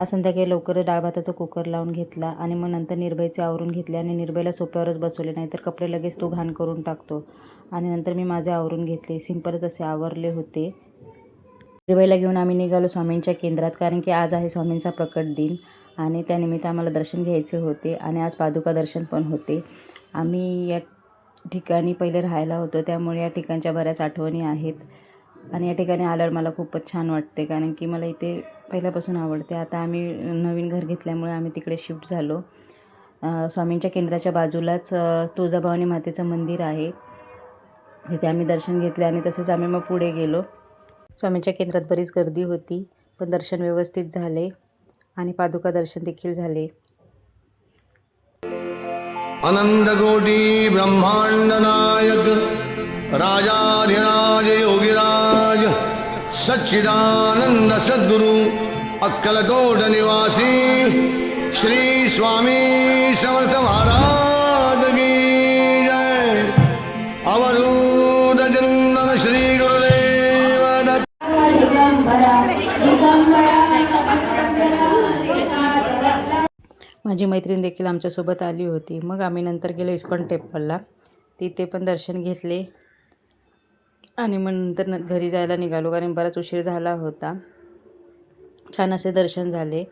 आज संध्याकाळी लवकरच डाळ भाताचा कुकर लावून घेतला आणि मग नंतर निर्भयचे आवरून घेतले आणि निर्भयला सोप्यावरच बसवले, नाही तर कपडे लगेच तो घाण करून टाकतो. आणि नंतर मी माझे आवरून घेतले, सिंपलच असे आवरले होते. निर्भयला घेऊन आम्ही निघालो स्वामींच्या केंद्रात, कारण की आज आहे स्वामींचा प्रकट दिन आणि त्यानिमित्त आम्हाला दर्शन घ्यायचे होते आणि आज पादुका दर्शन पण होते. आम्ही या ठिकाणी पहिले राहायला होतो, त्यामुळे या ठिकाणच्या बऱ्याच आठवणी आहेत आणि या ठिकाणी आल्यावर मला खूपच छान वाटते, कारण की मला इथे पहिल्यापासून आवडते. आता आम्ही नवीन घर घेतल्यामुळे आम्ही तिकडे शिफ्ट झालो. स्वामींच्या केंद्राच्या बाजूलाच तुळजाभवानी मातेचं मंदिर आहे, तिथे आम्ही दर्शन घेतले आणि तसेच आम्ही मग पुढे गेलो. स्वामींच्या केंद्रात बरीच गर्दी होती, पण दर्शन व्यवस्थित झाले आणि पादुका दर्शन देखील झाले. अनंत कोटी ब्रह्मांड नायक राजाधिराज योगीराज सच्चिदानंद सद्गुरु अक्कलकोट निवासी श्री स्वामी समर्थ महाराज की जय. अवधूत चिंतन श्री गुरुदेव माझी मैत्रीण देखील आमच्यासोबत आली होती. मग आम्ही नंतर गेलो इस्कॉन टेम्पलला, तिथे पण दर्शन घेतले आणि मग नंतर घरी जायला निघालो, कारण बराच उशीर झाला होता. छान असे दर्शन झाले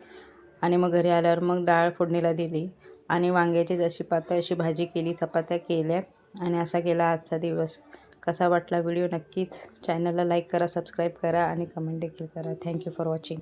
आणि मग घरी आल्यावर मग डाळ फोडणीला दिली आणि वांग्याची जशी पातळ अशी भाजी केली, चपात्या केल्या आणि असा गेला आजचा दिवस. कसा वाटला व्हिडिओ नक्कीच चॅनलला लाईक करा, सबस्क्राईब करा आणि कमेंट देखील करा. Thank you for watching.